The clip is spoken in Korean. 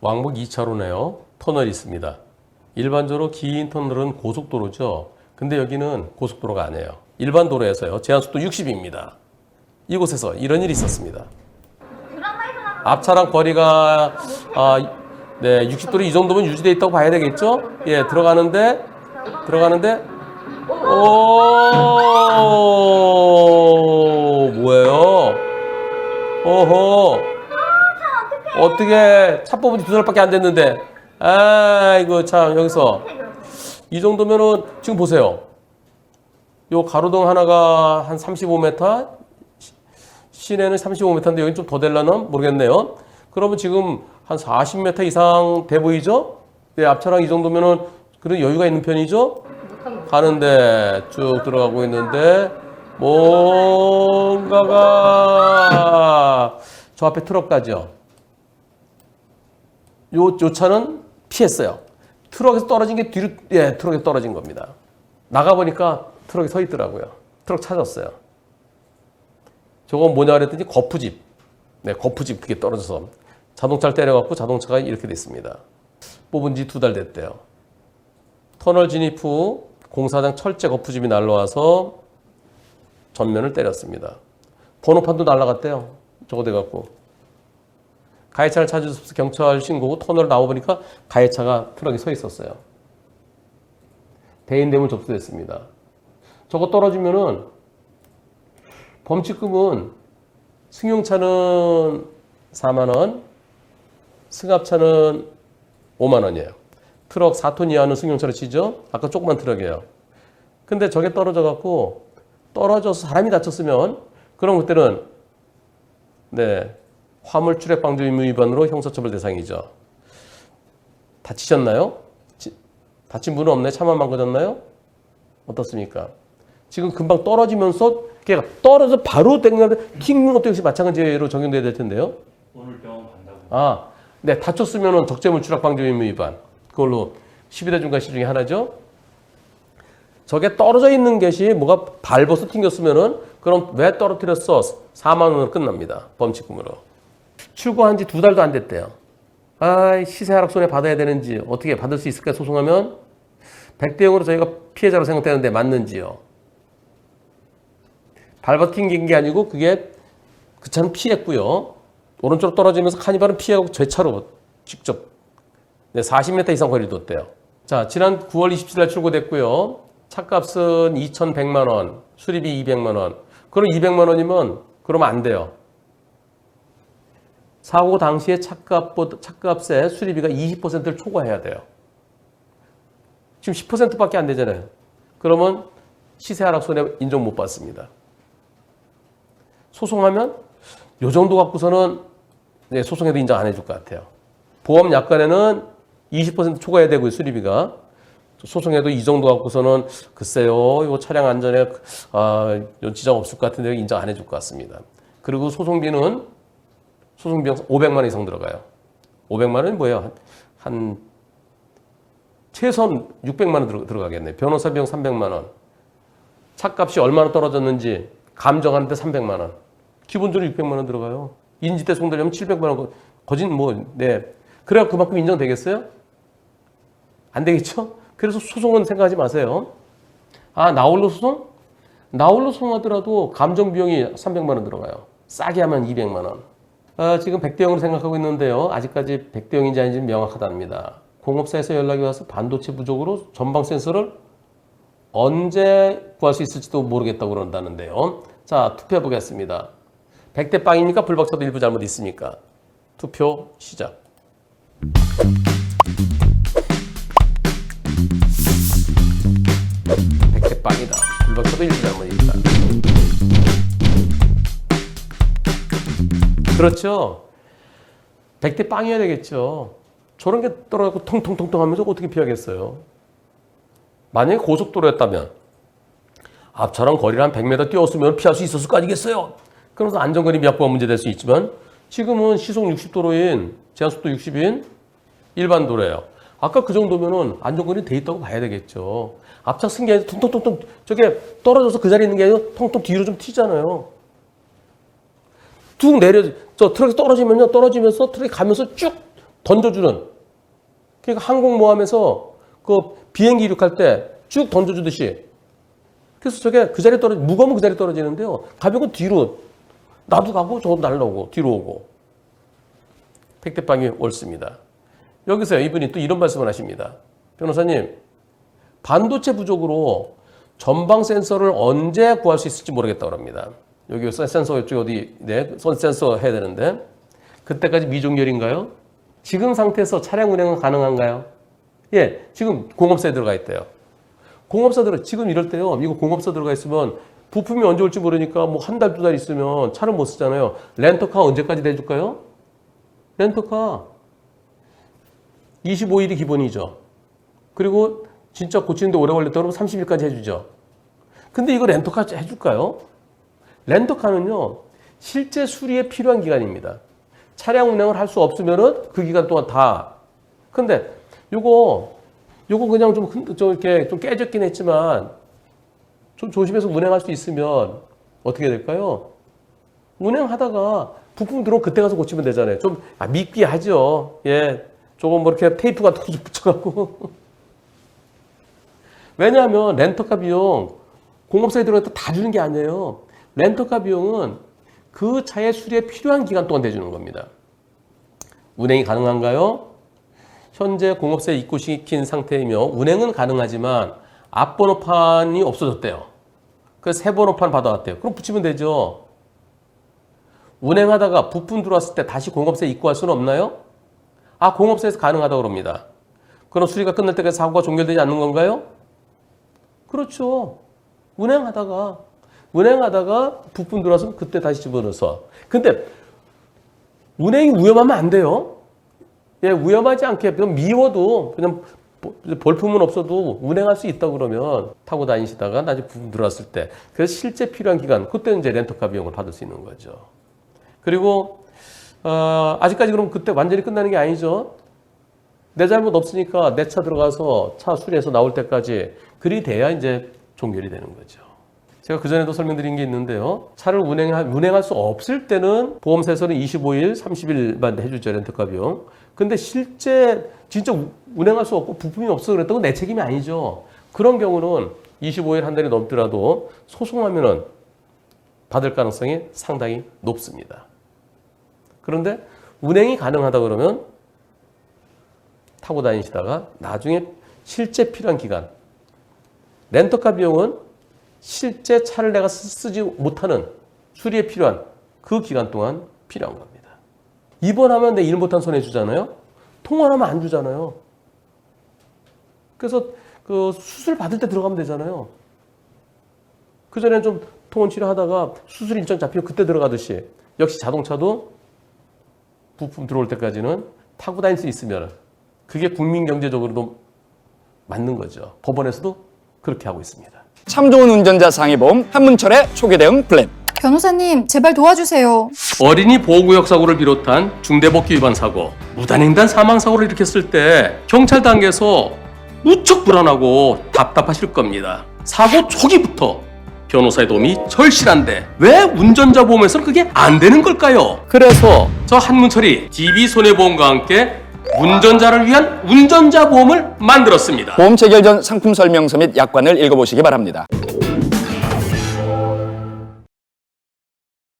왕복 2차로네요. 터널이 있습니다. 일반적으로 긴 터널은 고속도로죠. 근데 여기는 고속도로가 아니에요. 일반 도로에서요. 제한속도 60입니다. 이곳에서 이런 일이 있었습니다. 앞차랑 거리가 60도로 이 정도면 유지되어 있다고 봐야 되겠죠? 예, 들어가는데 뭐예요? 어허, 어떻게 차 뽑은 지 2달밖에 안 됐는데, 아이고 참. 여기서 이 정도면은 지금 보세요. 요 가로등 하나가 한 35m, 시내는 35m인데 여기 좀 더 되려나 모르겠네요. 그러면 지금 한 40m 이상 돼 보이죠? 네, 앞차랑 이 정도면은 그런 여유가 있는 편이죠? 가는데 쭉 들어가고 있는데 뭔가가 저 앞에 트럭까지요. 요 차는 피했어요. 트럭에서 떨어진 게 뒤로, 예, 트럭에 떨어진 겁니다. 나가보니까 트럭이 서 있더라고요. 트럭 찾았어요. 저건 뭐냐 그랬더니 거푸집. 네, 거푸집 그게 떨어져서 자동차를 때려갖고 자동차가 이렇게 됐습니다. 뽑은 지 2달 됐대요. 터널 진입 후 공사장 철제 거푸집이 날라와서 전면을 때렸습니다. 번호판도 날라갔대요. 저거 돼갖고. 가해차를 찾아서 경찰 신고고 터널 나와보니까 가해차가 트럭이 서 있었어요. 대인대물 접수됐습니다. 저거 떨어지면은 범칙금은 승용차는 4만 원, 승합차는 5만 원이에요. 트럭 4톤 이하는 승용차로 치죠? 아까 조그만 트럭이에요. 근데 저게 떨어져서 사람이 다쳤으면 그럼 그때는 네, 화물 출입 방지 의무 위반으로 형사처벌 대상이죠. 다치셨나요? 다친 분은 없나요? 차만 망가졌나요? 어떻습니까? 지금 금방 떨어지면서 걔가 떨어져 바로 땡기는데 튕기는 것도 역시 마찬가지로 적용돼야 될 텐데요. 오늘 병원 간다고. 네, 다쳤으면 적재물 추락 방지 의무 위반. 그걸로 12대 중과실 중에 하나죠. 저게 떨어져 있는 것이 뭐가 밟아서 튕겼으면은 그럼 왜 떨어뜨렸어? 4만 원으로 끝납니다. 범칙금으로. 출고한 지 2달도 안 됐대요. 시세 하락 손해 받아야 되는지 어떻게 받을 수 있을까 소송하면 100대 0으로 저희가 피해자로 생각되는데 맞는지요. 밟아 튕긴 게 아니고 그게 그 차는 피했고요. 오른쪽으로 떨어지면서 카니발은 피하고 제 차로 직접 40m 이상 거리를 뒀대요. 자, 지난 9월 27일 출고됐고요. 차값은 2,100만 원, 수리비 200만 원. 그럼 200만 원이면 그러면 안 돼요. 사고 당시에 차값의 수리비가 20%를 초과해야 돼요. 지금 10%밖에 안 되잖아요. 그러면 시세 하락 손해 인정 못 받습니다. 소송하면 요 정도 갖고서는 소송에도 인정 안 해줄 것 같아요. 보험 약관에는 20% 초과해야 되고요, 수리비가. 소송에도 이 정도 갖고서는 글쎄요, 이거 차량 안전에 지장 없을 것 같은데 인정 안 해줄 것 같습니다. 그리고 소송비용 500만 원 이상 들어가요. 500만 원이 뭐예요? 한 최소한 600만 원 들어가겠네. 변호사 비용 300만 원. 차값이 얼마나 떨어졌는지 감정하는데 300만 원. 기본적으로 600만 원 들어가요. 인지대 송달하면 700만 원. 그래야 그만큼 인정되겠어요? 안 되겠죠? 그래서 소송은 생각하지 마세요. 나홀로 소송? 나홀로 소송하더라도 감정 비용이 300만 원 들어가요. 싸게 하면 200만 원. 지금 100대 0으로 생각하고 있는데요. 아직까지 100대 0인지 아닌지 명확하답니다. 공업사에서 연락이 와서 반도체 부족으로 전방 센서를 언제 구할 수 있을지도 모르겠다고 그런다는데요. 자, 투표해 보겠습니다. 100대 빵입니까? 불박차도 일부 잘못 있습니까? 투표 시작. 100대 빵이다. 불박차도 일부 잘못입니다. 그렇죠. 100대 빵이어야 되겠죠. 저런 게 떨어지고 통통통통 하면서 어떻게 피하겠어요. 만약에 고속도로였다면 앞차랑 거리를 한 100m 뛰었으면 피할 수 있었을 거 아니겠어요. 그러면서 안전거리 미약부가 문제될 수 있지만 지금은 시속 60도로인 제한속도 60인 일반 도로예요. 아까 그 정도면은 안전거리 돼 있다고 봐야 되겠죠. 앞차 쓴 게 아니라 통통통통 저게 떨어져서 그 자리에 있는 게 아니라 통통 뒤로 좀 튀잖아요. 쭉 내려 저 트럭이 떨어지면요. 떨어지면서 트럭이 가면서 쭉 던져주는. 그러니까 항공모함에서 그 비행기 이륙할 때 쭉 던져주듯이. 그래서 저게 그 자리에 무거우면 그 자리에 떨어지는데요. 가벼운 건 뒤로. 나도 가고 저도 날라오고 뒤로 오고. 팩트빵이 옳습니다. 여기서 이분이 또 이런 말씀을 하십니다. 변호사님, 반도체 부족으로 전방 센서를 언제 구할 수 있을지 모르겠다고 합니다. 여기 센서 이쪽 어디, 네, 센서 해야 되는데 그때까지 미종렬인가요? 지금 상태에서 차량 운행은 가능한가요? 예, 지금 공업사에 들어가 있대요. 공업사들은 지금 이럴 때요. 이거 공업사 들어가 있으면 부품이 언제 올지 모르니까 뭐 한 달, 두 달 있으면 차를 못 쓰잖아요. 렌터카 언제까지 내줄까요? 렌터카 25일이 기본이죠. 그리고 진짜 고치는데 오래 걸렸다 그러면 30일까지 해주죠. 근데 이거 렌터카 해줄까요? 렌터카는요, 실제 수리에 필요한 기간입니다. 차량 운행을 할 수 없으면은 그 기간 동안 다. 근데 요거 그냥 좀 이렇게 좀 깨졌긴 했지만 좀 조심해서 운행할 수 있으면 어떻게 될까요? 운행하다가 부품 들어오면 그때 가서 고치면 되잖아요. 좀 미끼하죠. 예, 조금 뭐 이렇게 테이프 같은 거 좀 붙여갖고. 왜냐하면 렌터카 비용 공업사에 들어가서 다 주는 게 아니에요. 렌터카 비용은 그 차의 수리에 필요한 기간 동안 대주는 겁니다. 운행이 가능한가요? 현재 공업사에 입고시킨 상태이며 운행은 가능하지만 앞번호판이 없어졌대요. 그래서 새 번호판 받아왔대요. 그럼 붙이면 되죠. 운행하다가 부품 들어왔을 때 다시 공업사에 입고할 수는 없나요? 아, 공업사에서 가능하다고 그럽니다. 그럼 수리가 끝날 때까지 사고가 종결되지 않는 건가요? 그렇죠. 운행하다가 부품 들어와서 그때 다시 집어넣어서. 근데 운행이 위험하면 안 돼요. 예, 위험하지 않게 그냥 미워도 그냥 볼품은 없어도 운행할 수 있다고 그러면 타고 다니시다가 나중에 부품 들어왔을 때 그래서 실제 필요한 기간 그때는 이제 렌터카 비용을 받을 수 있는 거죠. 그리고 아직까지 그럼 그때 완전히 끝나는 게 아니죠. 내 잘못 없으니까 내 차 들어가서 차 수리해서 나올 때까지 그리 돼야 이제 종결이 되는 거죠. 제가 그전에도 설명드린 게 있는데요. 차를 운행할 수 없을 때는 보험사에서는 25일, 30일만 해주죠, 렌터카 비용. 근데 실제 진짜 운행할 수 없고 부품이 없어 그랬다고 내 책임이 아니죠. 그런 경우는 25일 한 달이 넘더라도 소송하면은 받을 가능성이 상당히 높습니다. 그런데 운행이 가능하다 그러면 타고 다니시다가 나중에 실제 필요한 기간, 렌터카 비용은 실제 차를 내가 쓰지 못하는 수리에 필요한 그 기간 동안 필요한 겁니다. 입원하면 내 일 못한 손해 주잖아요. 통원하면 안 주잖아요. 그래서 그 수술 받을 때 들어가면 되잖아요. 그전에는 좀 통원 치료하다가 수술 일정 잡히면 그때 들어가듯이 역시 자동차도 부품 들어올 때까지는 타고 다닐 수 있으면 그게 국민 경제적으로도 맞는 거죠. 법원에서도 그렇게 하고 있습니다. 참 좋은 운전자 상해보험 한문철의 초기 대응 플랜. 변호사님, 제발 도와주세요. 어린이 보호구역 사고를 비롯한 중대법규 위반 사고, 무단횡단 사망 사고를 일으켰을 때 경찰 단계에서 무척 불안하고 답답하실 겁니다. 사고 초기부터 변호사의 도움이 절실한데 왜 운전자 보험에서는 그게 안 되는 걸까요? 그래서 저 한문철이 DB손해보험과 함께 운전자를 위한 운전자 보험을 만들었습니다. 보험 체결 전 상품 설명서 및 약관을 읽어보시기 바랍니다.